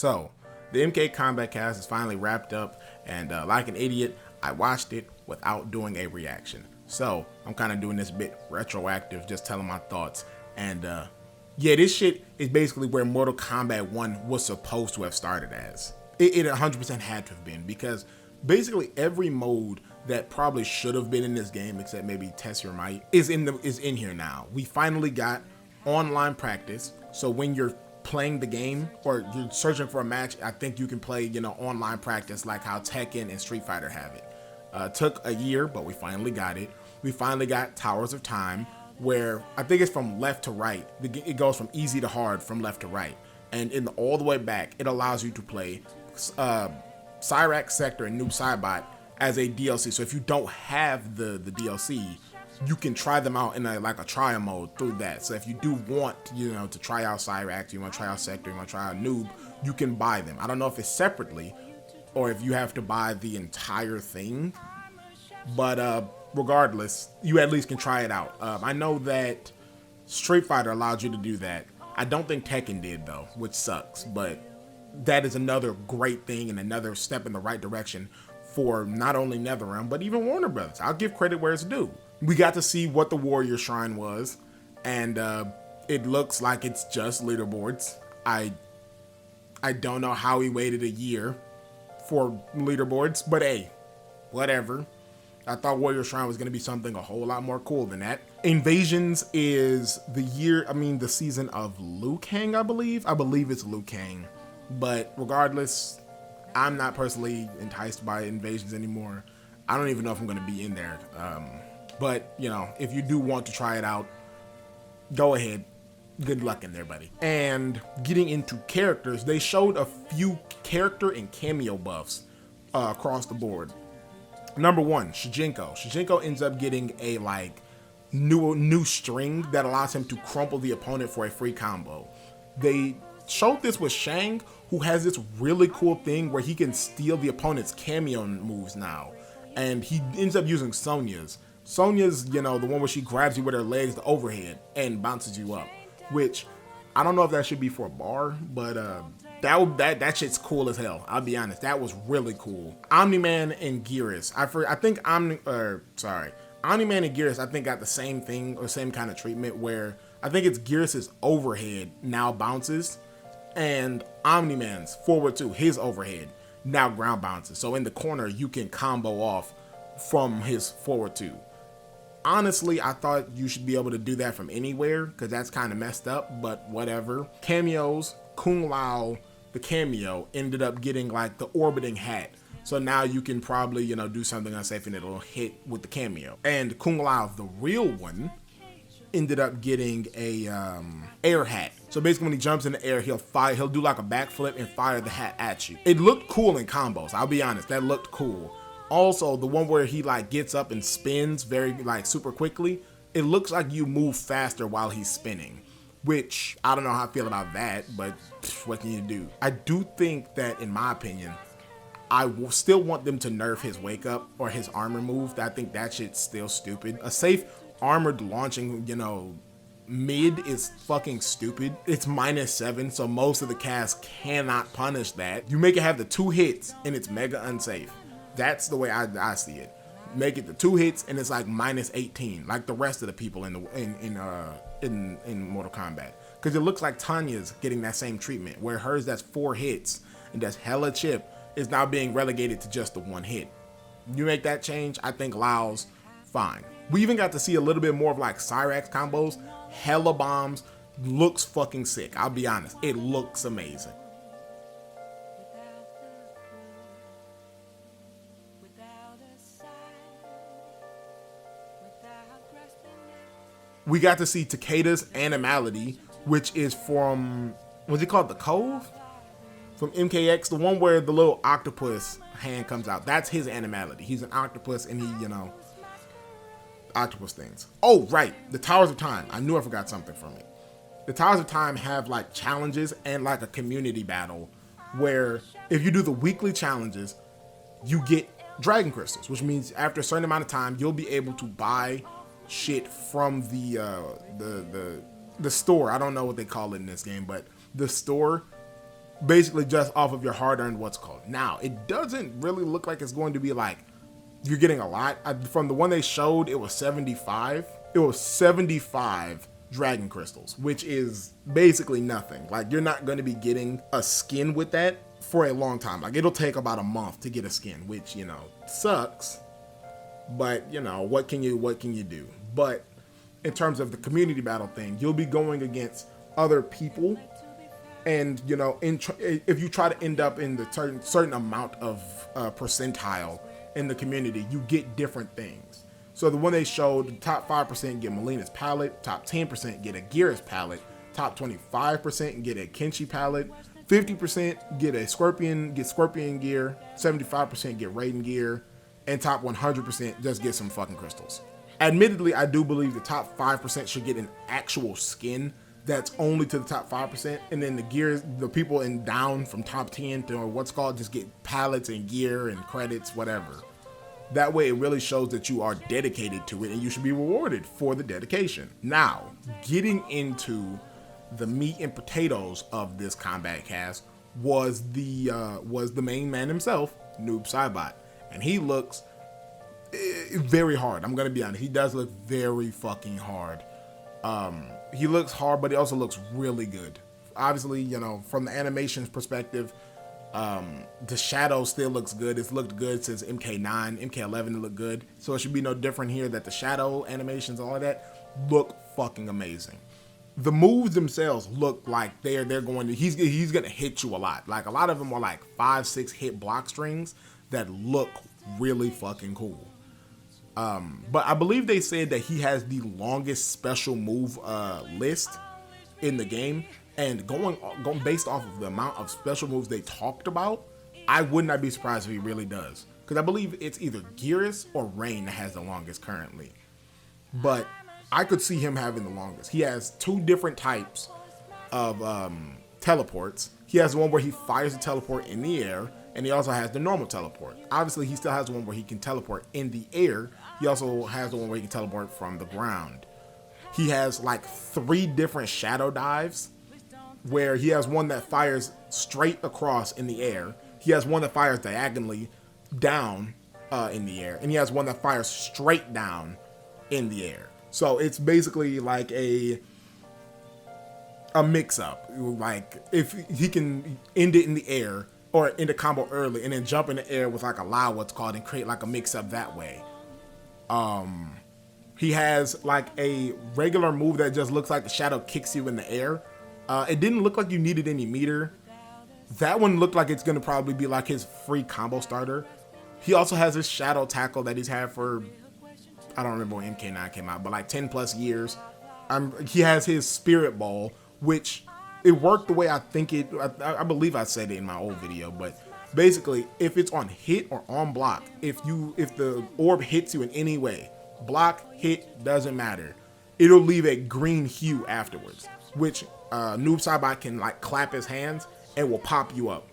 So, the MK Combat Cast is finally wrapped up, and like an idiot, I watched it without doing a reaction. So, I'm kind of doing this bit retroactive, just telling my thoughts. And yeah, this shit is basically where Mortal Kombat 1 was supposed to have started as. It 100% had to have been, because basically every mode that probably should have been in this game, except maybe Test Your Might, is in here now. We finally got online practice, so when you're playing the game or you're searching for a match, I think you can play, online practice like how Tekken and Street Fighter have it. Took a year, but we finally got it. We finally got Towers of Time, where I think it's from left to right. It goes from easy to hard from left to right. And in all the way back, it allows you to play Cyrax Sector and Noob Saibot as a DLC. So if you don't have the DLC, you can try them out in a trial mode through that. So if you do want, to try out Cyrax, you want to try out Sector, you want to try out Noob, you can buy them. I don't know if it's separately or if you have to buy the entire thing, but regardless, you at least can try it out. I know that Street Fighter allowed you to do that. I don't think Tekken did though, which sucks, but that is another great thing and another step in the right direction for not only NetherRealm, but even Warner Brothers. I'll give credit where it's due. We got to see what the Warrior Shrine was, and it looks like it's just leaderboards. I don't know how he waited a year for leaderboards, but hey, whatever. I thought Warrior Shrine was going to be something a whole lot more cool than that. Invasions is the season of Liu Kang, I believe. I believe it's Liu Kang. But regardless, I'm not personally enticed by Invasions anymore. I don't even know if I'm going to be in there. But, if you do want to try it out, go ahead. Good luck in there, buddy. And getting into characters, they showed a few character and cameo buffs across the board. Number one, Shujinko. Shujinko ends up getting a new string that allows him to crumple the opponent for a free combo. They showed this with Shang, who has this really cool thing where he can steal the opponent's cameo moves now. And he ends up using Sonya's. Sonya's, the one where she grabs you with her legs, the overhead, and bounces you up. Which, I don't know if that should be for a bar, but that shit's cool as hell. I'll be honest, that was really cool. Omni-Man and Gearus. Omni-Man and Gearus, I think, got the same thing or same kind of treatment where I think it's Gearus' overhead now bounces, and Omni-Man's forward two, his overhead, now ground bounces. So in the corner, you can combo off from his forward two. Honestly, I thought you should be able to do that from anywhere because that's kind of messed up, but whatever. Cameos, Kung Lao, the cameo, ended up getting the orbiting hat. So now you can probably, do something unsafe and it'll hit with the cameo. And Kung Lao, the real one, ended up getting a air hat. So basically when he jumps in the air, he'll do a backflip and fire the hat at you. It looked cool in combos, I'll be honest, that looked cool. Also, the one where he gets up and spins very super quickly, it looks like you move faster while he's spinning, which I don't know how I feel about that, but what can you do? I do think that, in my opinion, I will still want them to nerf his wake up or his armor move. I think that shit's still stupid. A safe armored launching, mid is fucking stupid. It's -7, so most of the cast cannot punish that. You make it have the 2 hits and it's mega unsafe. That's the way I see it. Make it the 2 hits and it's -18, like the rest of the people in Mortal Kombat. Because it looks like Tanya's getting that same treatment, where hers that's 4 hits and that's hella chip is now being relegated to just the 1 hit. You make that change, I think Lao's fine. We even got to see a little bit more of Cyrax combos, hella bombs, looks fucking sick. I'll be honest, it looks amazing. We got to see Takeda's animality, which is from, what's it called, The Cove? From MKX, the one where the little octopus hand comes out. That's his animality. He's an octopus and he, octopus things. Oh, right, the Towers of Time. I knew I forgot something from it. The Towers of Time have challenges and a community battle where if you do the weekly challenges, you get dragon crystals, which means after a certain amount of time, you'll be able to buy shit from the store. I don't know what they call it in this game, but the store basically just off of your hard-earned what's called. Now, it doesn't really look like it's going to be like you're getting a lot. From the one they showed, it was 75. It was 75 dragon crystals, which is basically nothing. Like, you're not going to be getting a skin with that for a long time. Like, it'll take about a month to get a skin, which, you know, sucks. But, you know, what can you do? But in terms of the community battle thing, you'll be going against other people. And, you know, if you try to end up in the certain amount of percentile in the community, you get different things. So the one they showed, the top 5% get Melina's palette, top 10% get a Gear's palette, top 25% get a Kenshi palette, 50% get a Scorpion gear, 75% get Raiden gear, and top 100% just get some fucking crystals. Admittedly, I do believe the top 5% should get an actual skin that's only to the top 5%, and then the people in down from top 10 to what's called just get palettes and gear and credits, whatever. That way it really shows that you are dedicated to it and you should be rewarded for the dedication. Now, getting into the meat and potatoes of this combat cast was the main man himself, Noob Saibot, and he looks very hard. I'm gonna be honest, he does look very fucking hard. He looks hard, but he also looks really good. Obviously, you know, from the animations perspective, the shadow still looks good. It's looked good since MK9, MK11 looked good. So it should be no different here that the shadow animations, all of that, look fucking amazing. The moves themselves look like they're going to, he's gonna hit you a lot. Like, a lot of them are like 5-6 hit block strings that look really fucking cool. But I believe they said that he has the longest special move list in the game, and going based off of the amount of special moves they talked about, I would not be surprised if he really does, because I believe it's either Gearus or Rain that has the longest currently, but I could see him having the longest. He has 2 different types of teleports. He has one where he fires a teleport in the air, and he also has the normal teleport. Obviously, he still has one where he can teleport in the air. He also has the one where he can teleport from the ground. He has like 3 different shadow dives, where he has one that fires straight across in the air. He has one that fires diagonally down in the air. And he has one that fires straight down in the air. So it's basically like a mix-up. Like, if he can end it in the air, or end a combo early, and then jump in the air with like a Lao, what's called, and create like a mix-up that way. He has like a regular move that just looks like the shadow kicks you in the air. It didn't look like you needed any meter. That one looked like it's gonna probably be like his free combo starter. He also has his shadow tackle that he's had for, I don't remember when MK9 came out, but like 10 plus years. He has his spirit ball, which it worked the way I think it, I believe I said it in my old video, but basically if it's on hit or on block, if the orb hits you in any way, block, hit, doesn't matter, it'll leave a green hue afterwards, which Noob Saibot can like clap his hands and will pop you up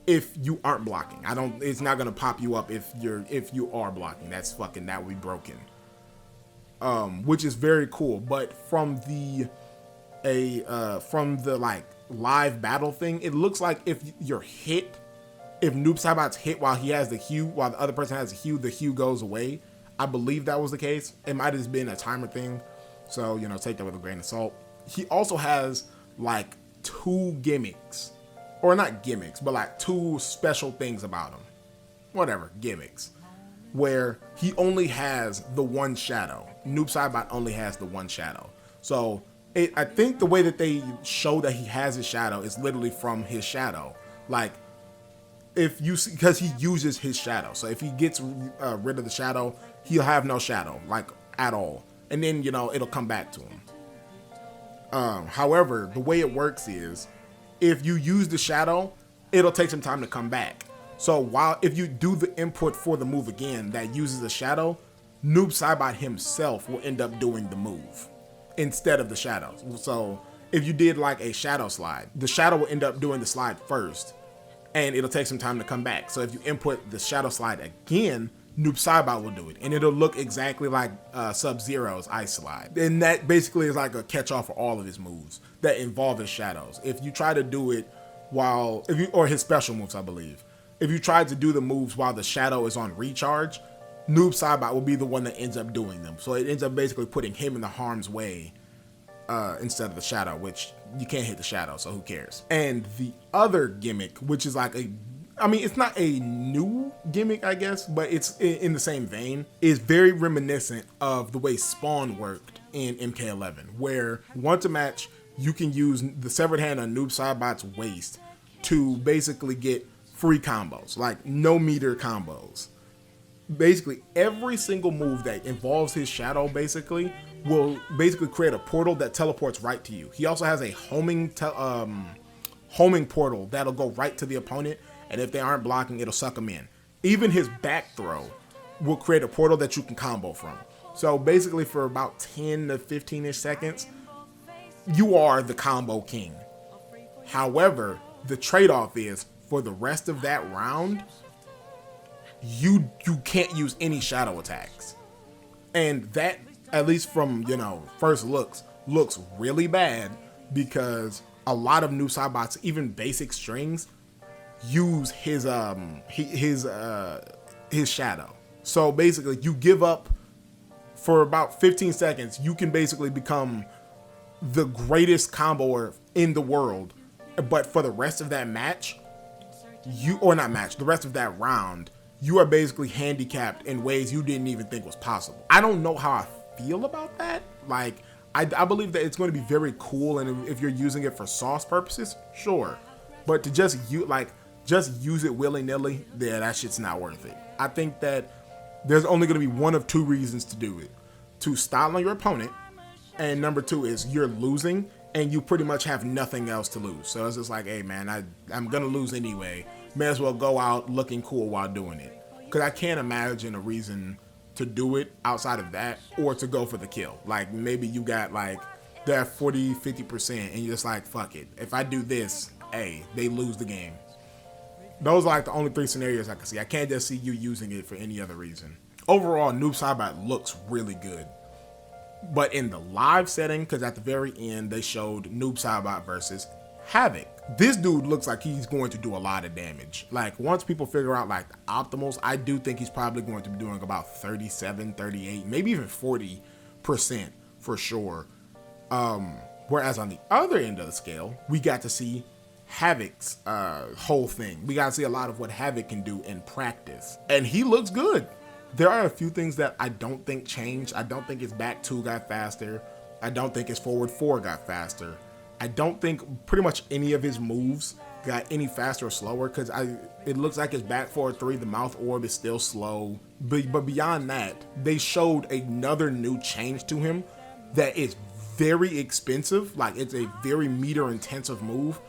if you aren't blocking. It's not gonna pop you up if you are blocking. That would be broken. Which is very cool. But from the like live battle thing, it looks like if you're hit, if Noob Saibot's hit while he has the hue, while the other person has the hue goes away. I believe that was the case. It might have been a timer thing, so, you know, take that with a grain of salt. He also has like 2 gimmicks, or not gimmicks, but like 2 special things about him. Whatever, gimmicks. Where he only has the one shadow. Noob Saibot only has the one shadow. So I think the way that they show that he has his shadow is literally from his shadow. Like, if you see, because he uses his shadow. So if he gets rid of the shadow, he'll have no shadow, like, at all. And then, you know, it'll come back to him. However, the way it works is, if you use the shadow, it'll take some time to come back. So if you do the input for the move again that uses the shadow, Noob Saibot himself will end up doing the move instead of the shadow. So if you did like a shadow slide, the shadow will end up doing the slide first, and it'll take some time to come back. So if you input the shadow slide again, Noob Saibot will do it, and it'll look exactly like Sub-Zero's ice slide. And that basically is like a catch-all for all of his moves that involve his shadows. If you try to do it while, or his special moves, I believe. If you tried to do the moves while the shadow is on recharge, Noob Saibot will be the one that ends up doing them. So it ends up basically putting him in the harm's way instead of the shadow, which you can't hit the shadow, so who cares? And the other gimmick, which is like it's not a new gimmick, I guess, but it's in the same vein, is very reminiscent of the way Spawn worked in MK11, where once a match, you can use the severed hand on Noob Saibot's waist to basically get free combos, like no meter combos. Basically, every single move that involves his shadow basically will basically create a portal that teleports right to you. He also has a homing portal that'll go right to the opponent, and if they aren't blocking, it'll suck them in. Even his back throw will create a portal that you can combo from. So basically, for about 10 to 15-ish seconds, you are the combo king. However, the trade-off is, for the rest of that round, you can't use any shadow attacks. And that, at least from, first looks really bad, because a lot of Noob Saibot's, even basic strings, use his shadow. So basically, you give up for about 15 seconds, you can basically become the greatest comboer in the world. But for the rest of that match, the rest of that round, you are basically handicapped in ways you didn't even think was possible. I don't know how I feel about that. Like, I believe that it's going to be very cool, and if you're using it for sauce purposes, sure. But to just use it willy-nilly, yeah, that shit's not worth it. I think that there's only going to be one of two reasons to do it: to style on your opponent, and number two is you're losing and you pretty much have nothing else to lose. So it's just like, hey man, I'm gonna lose anyway. May as well go out looking cool while doing it. Because I can't imagine a reason to do it outside of that, or to go for the kill. Like, maybe you got like that 40-50% and you're just like, fuck it. If I do this, hey, they lose the game. Those are like the only three scenarios I can see. I can't just see you using it for any other reason. Overall, Noob Saibot looks really good. But in the live setting, because at the very end, they showed Noob Saibot versus Havik. This dude looks like he's going to do a lot of damage. Like, once people figure out like the optimals, I do think he's probably going to be doing about 37, 38, maybe even 40% for sure. Whereas on the other end of the scale, we got to see Havik's whole thing. We got to see a lot of what Havik can do in practice. And he looks good. There are a few things that I don't think changed. I don't think his back 2 got faster. I don't think his forward 4 got faster. I don't think pretty much any of his moves got any faster or slower, because it looks like his back forward 3, the mouth orb is still slow. But beyond that, they showed another new change to him that is very expensive. Like, it's a very meter intensive move,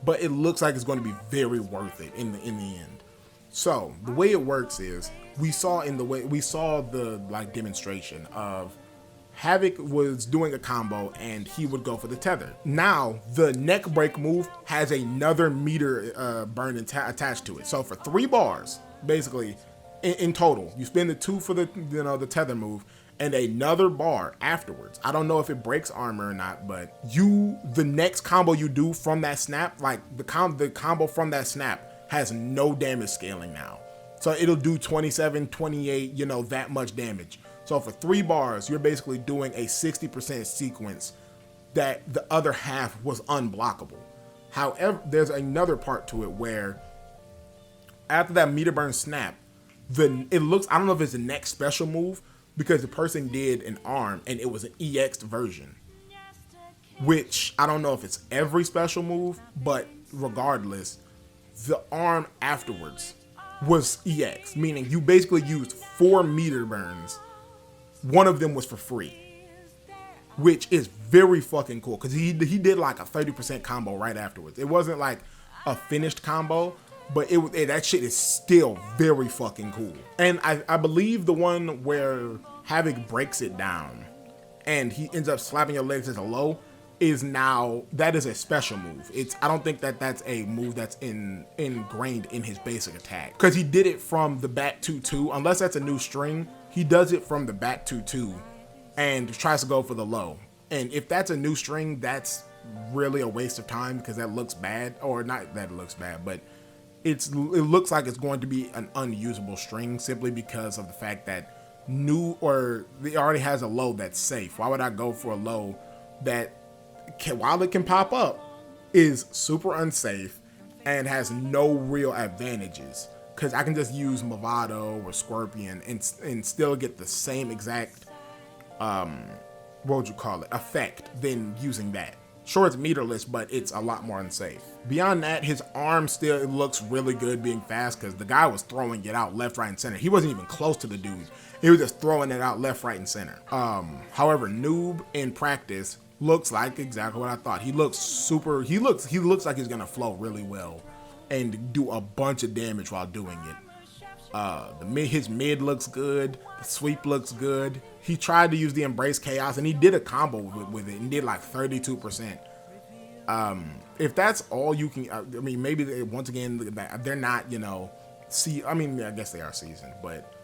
but it looks like it's going to be very worth it in the end. So the way it works is, we saw the like demonstration of Havik was doing a combo and he would go for the tether. Now the neck break move has another meter burn attached to it. So for 3 bars, basically in total, you spend the 2 for the tether move and another bar afterwards. I don't know if it breaks armor or not, but the next combo you do from that snap, like the combo from that snap, has no damage scaling now. So it'll do 27, 28, that much damage. So for 3 bars, you're basically doing a 60% sequence that the other half was unblockable. However, there's another part to it where after that meter burn snap, I don't know if it's the next special move, because the person did an arm and it was an EX version, which I don't know if it's every special move, but regardless, the arm afterwards was EX, meaning you basically used 4 meter burns. One of them was for free, which is very fucking cool, because he did like a 30% combo right afterwards. It wasn't like a finished combo, but that shit is still very fucking cool. And I believe the one where Havik breaks it down and he ends up slapping your legs as a low that is a special move. I don't think that's a move that's ingrained in his basic attack, because he did it from the back 2-2. Unless that's a new string, he does it from the back 2-2 and tries to go for the low. And if that's a new string, that's really a waste of time because that looks bad, or not that it looks bad, but it looks like it's going to be an unusable string simply because of the fact that it already has a low that's safe. Why would I go for a low that while it can pop up is super unsafe and has no real advantages? Because I can just use Movado or Scorpion and still get the same exact what would you call it, effect than using that. Sure, it's meterless, but it's a lot more unsafe. Beyond that, his arm still looks really good being fast because the guy was throwing it out left, right, and center. He wasn't even close to the dude. He was just throwing it out left, right, and center. However, Noob in practice looks like exactly what I thought. He looks super, he looks like he's gonna flow really well and do a bunch of damage while doing it. His mid looks good. The sweep looks good. He tried to use the Embrace Chaos and he did a combo with it and did like 32%. If that's all you can, I mean, maybe once again, they're not, I mean, I guess they are seasoned, but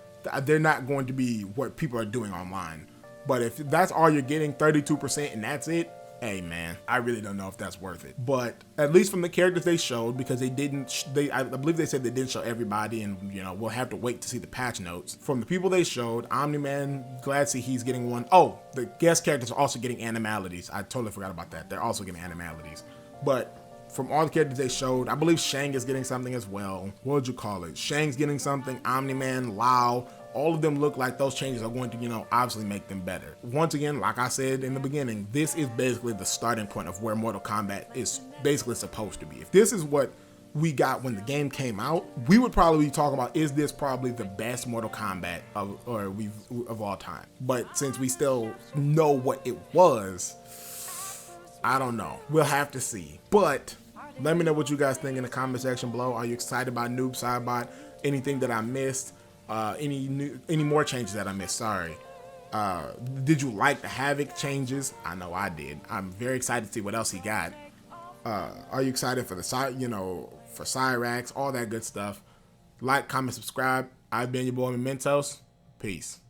they're not going to be what people are doing online. But if that's all you're getting, 32%, and that's it, hey man, I really don't know if that's worth it. But at least from the characters they showed, because I believe they said they didn't show everybody, and we'll have to wait to see the patch notes. From the people they showed, Omni-Man, glad to see he's getting one. Oh, the guest characters are also getting animalities. I totally forgot about that. They're also getting animalities. But from all the characters they showed, I believe Shang is getting something as well. What would you call it? Shang's getting something, Omni-Man, Lao, all of them look like those changes are going to, obviously make them better. Once again, like I said in the beginning, this is basically the starting point of where Mortal Kombat is basically supposed to be. If this is what we got when the game came out, we would probably be talking about, is this probably the best Mortal Kombat of all time? But since we still know what it was, I don't know. We'll have to see. But let me know what you guys think in the comment section below. Are you excited about Noob Saibot? Anything that I missed? Any more changes that I missed? Sorry. Did you like the Havik changes? I know I did. I'm very excited to see what else he got. Are you excited for the for Cyrax, all that good stuff? Like, comment, subscribe. I've been your boy Mementos. Peace.